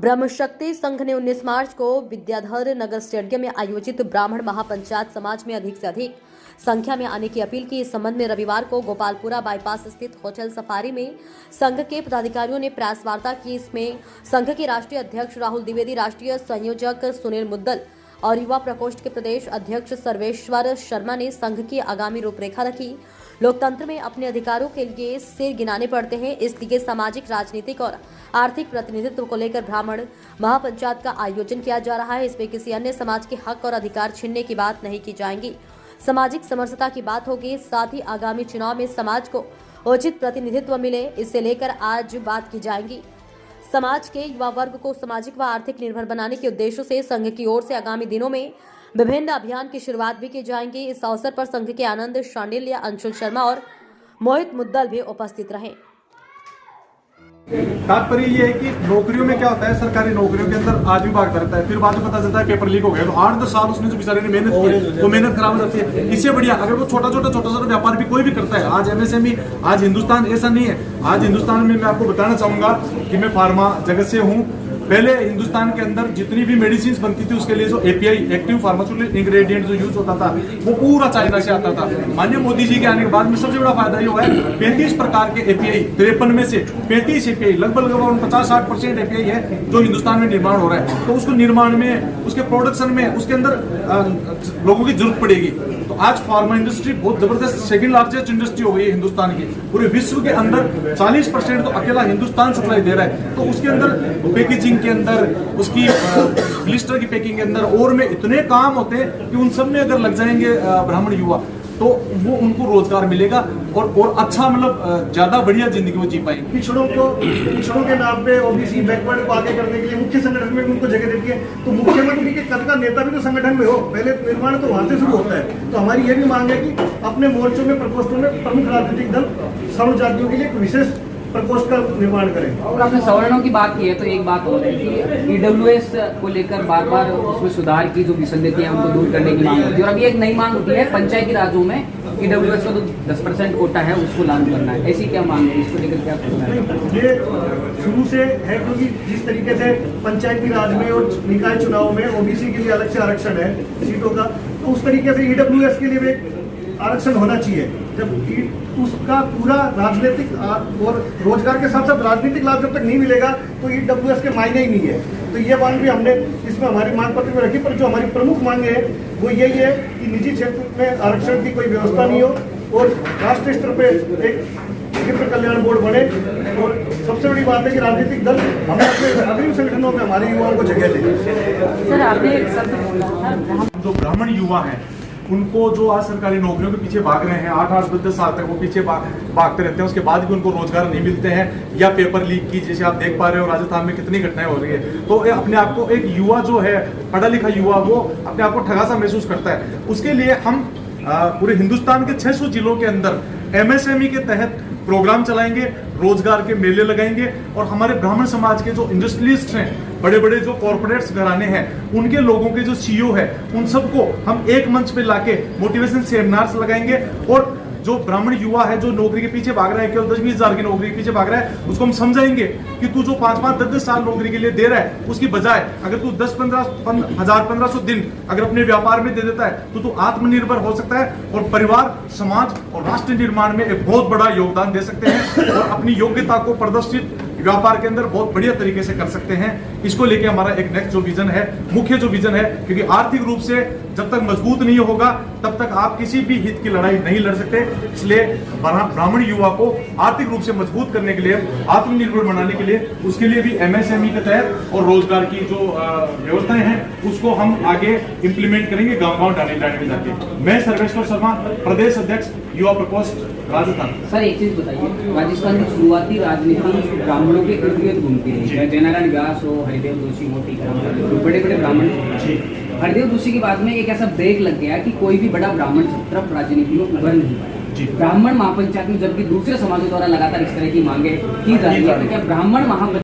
ब्रह्म शक्ति संघ ने 19 मार्च को विद्याधर नगर स्टेडियम में आयोजित ब्राह्मण महापंचायत समाज में अधिक से अधिक संख्या में आने की अपील की। इस संबंध में रविवार को गोपालपुरा बाईपास स्थित होटल सफारी में संघ के पदाधिकारियों ने प्रेस वार्ता की। इसमें संघ के राष्ट्रीय अध्यक्ष राहुल द्विवेदी, राष्ट्रीय संयोजक सुनील मुद्दल और युवा प्रकोष्ठ के प्रदेश अध्यक्ष सर्वेश्वर शर्मा ने संघ की आगामी रूपरेखा रखी। लोकतंत्र में अपने अधिकारों के लिए सिर गिनाने पड़ते हैं, इसलिए सामाजिक, राजनीतिक और आर्थिक प्रतिनिधित्व को लेकर ब्राह्मण महापंचायत का आयोजन किया जा रहा है। इसमें किसी अन्य समाज के हक और अधिकार छीनने की बात नहीं की जाएगी, सामाजिक समरसता की बात होगी। साथ ही आगामी चुनाव में समाज को उचित प्रतिनिधित्व मिले, इससे लेकर आज बात की जाएगी। समाज के युवा वर्ग को सामाजिक व आर्थिक निर्भर बनाने के उद्देश्य से संघ की ओर से आगामी दिनों में विभिन्न अभियान की शुरुआत भी की जाएंगी। इस अवसर पर संघ के आनंद शांडिल्य, अंशुल शर्मा और मोहित मुद्दल भी उपस्थित रहे। तात्पर्य ये है कि नौकरियों में क्या होता है, सरकारी नौकरियों के अंदर आदमी भागता रहता है, फिर बाद में पता चलता है पेपर लीक हो गया, तो 8-10 साल उसने जो बेचारे ने मेहनत की वो मेहनत खराब हो जाती है। इससे बढ़िया अगर वो छोटा छोटा व्यापार भी कोई भी करता है, आज एमएसएमई, आज हिंदुस्तान ऐसा नहीं है। आज हिंदुस्तान में मैं आपको बताना चाहूंगा कि मैं फार्मा जगत से हूँ। पहले हिंदुस्तान के अंदर जितनी भी मेडिसिन बनती थी उसके लिए जो एपीआई, एक्टिव फार्मास्यूटिकल इंग्रेडिएंट जो यूज होता था वो पूरा चाइना से आता था। माननीय मोदी जी के आने के बाद में सबसे बड़ा फायदा ये हुआ है 35 प्रकार के एपीआई, 53 में से 35 एपीआई, लगभग 50-60% एपीआई है जो हिंदुस्तान में निर्माण हो रहा है। तो उसको निर्माण में, उसके प्रोडक्शन में, उसके अंदर लोगों की जरूरत पड़ेगी। तो आज फार्मा इंडस्ट्री बहुत जबरदस्त, सेकंड लार्जेस्ट इंडस्ट्री हो गई है हिंदुस्तान की। पूरे विश्व के अंदर 40% तो अकेला हिंदुस्तान सप्लाई दे रहा है। तो उसके अंदर पैकेजिंग के अंदर, उसकी ब्लिस्टर की पैकिंग के अंदर और में इतने काम होते हैं कि उन सब में अगर लग जाएंगे ब्राह्मण युवा तो वो उनको रोजगार मिलेगा और अच्छा, मतलब ज्यादा बढ़िया जिंदगी वो जी पाएंगे। पिछड़ों के नाम पे ओबीसी बैकवर्ड को आगे करने के लिए मुख्य संगठन में उनको जगह देती है। तो मुख्यमंत्री के कद का नेता भी तो संगठन में हो, पहले निर्माण तो वहां से शुरू होता है। तो हमारी ये भी मांग है कि अपने मोर्चों में, प्रकोष्ठों में प्रमुख राजनीतिक दल सवर्ण जातियों के लिए विशेष प्रकोष्ठ का निर्माण करें। और आपने सवर्णों की बात की है तो एक बात और है कि ईडब्ल्यूएस को लेकर बार बार उसमें सुधार की जो विसंगतियां हैं उनको दूर करने की मांग होती है। और अभी एक नई मांग उठी है पंचायती राज्यों में ईडब्ल्यूएस का जो 10% कोटा है उसको लागू करना है। ऐसी क्या मांग है, इसको लेकर क्या करना है? ये शुरू से है, क्योंकि जिस तरीके से पंचायती राज में और निकाय चुनाव में ओबीसी के लिए अलग से आरक्षण है सीटों का, तो उस तरीके से ईडब्ल्यूएस के लिए भी आरक्षण होना चाहिए। जब उसका पूरा राजनीतिक और रोजगार के साथ साथ राजनीतिक लाभ जब तक नहीं मिलेगा तो ईडब्ल्यूएस के मायने ही नहीं है। तो ये मांग भी हमने इसमें हमारी मांग पत्र में रखी, पर जो हमारी प्रमुख मांग है वो यही है कि निजी क्षेत्र में आरक्षण की कोई व्यवस्था नहीं हो और राष्ट्रीय स्तर पे एक मित्र कल्याण बोर्ड बने। और सबसे बड़ी बात है कि राजनीतिक दल हमें अपने अग्रिम संगठनों में हमारे युवाओं को जगह दे। सर आपने एक शब्द बोला, जो ब्राह्मण युवा हैं उनको जो आज सरकारी नौकरियों के पीछे भाग रहे हैं, 8-8, 10 साल तक वो पीछे भागते रहते हैं, उसके बाद भी उनको रोजगार नहीं मिलते हैं या पेपर लीक की, जैसे आप देख पा रहे हो राजस्थान में कितनी घटनाएं हो रही है। तो अपने आप को एक युवा जो है, पढ़ा लिखा युवा, वो अपने आप को ठगा सा महसूस करता है। उसके लिए हम पूरे हिंदुस्तान के 600 जिलों के अंदर एमएसएमई के तहत प्रोग्राम चलाएंगे, रोजगार के मेले लगाएंगे और हमारे ब्राह्मण समाज के जो इंडस्ट्रियलिस्ट हैं, बड़े बड़े जो कॉर्पोरेट्स घराने हैं, उनके लोगों के जो सीईओ है, उन सबको हम एक मंच पे लाके मोटिवेशन सेमिनार्स लगाएंगे। और जो ब्राह्मण युवा है जो नौकरी के पीछे भाग रहा है, केवल 10-20 हजार की नौकरी के पीछे भाग रहा है, उसको हम समझाएंगे कि तू जो 5-5, 10-10 साल नौकरी के लिए दे रहा है, उसकी बजाय अगर तू 10-15 दिन अगर अपने व्यापार में दे देता है तो तू आत्मनिर्भर हो सकता है और परिवार, समाज और राष्ट्र निर्माण में एक बहुत बड़ा योगदान दे सकते हैं और अपनी योग्यता को प्रदर्शित व्यापार के अंदर बहुत बढ़िया तरीके से कर सकते हैं। इसको लेके हमारा एक नेक्स्ट जो विजन है, मुख्य जो विजन है, क्योंकि आर्थिक रूप से जब तक मजबूत नहीं होगा तब तक आप किसी भी हित की लड़ाई नहीं लड़ सकते। इसलिए ब्राह्मण युवा को आर्थिक रूप से मजबूत करने के लिए, आत्मनिर्भर बनाने के लिए, उसके लिए भी एमएसएमई के तहत और रोजगार की जो व्यवस्थाएं हैं उसको हम आगे इंप्लीमेंट करेंगे गाँव-गाँव, डाली में जाके। मैं सर्वेश्वर शर्मा, प्रदेश अध्यक्ष, युवा प्रकोष्ठ, राजस्थान। सर एक चीज बताइए, राजस्थान की शुरुआती राजनीति ब्राह्मणों के इर्द गिर्द घूमती रही, जयनारायण व्यास हो, हरिदेव जोशी, मोती बड़े बड़े ब्राह्मण। हरिदेव जोशी के बाद में एक ऐसा ब्रेक लग गया कि कोई भी बड़ा ब्राह्मण छत्र राजनीति में उभर नहीं पाया। ब्राह्मण महापंचायत में जबकि दूसरे समाजों द्वारा लगातार इस तरह की मांगे की जा रही है, तो क्या ब्राह्मण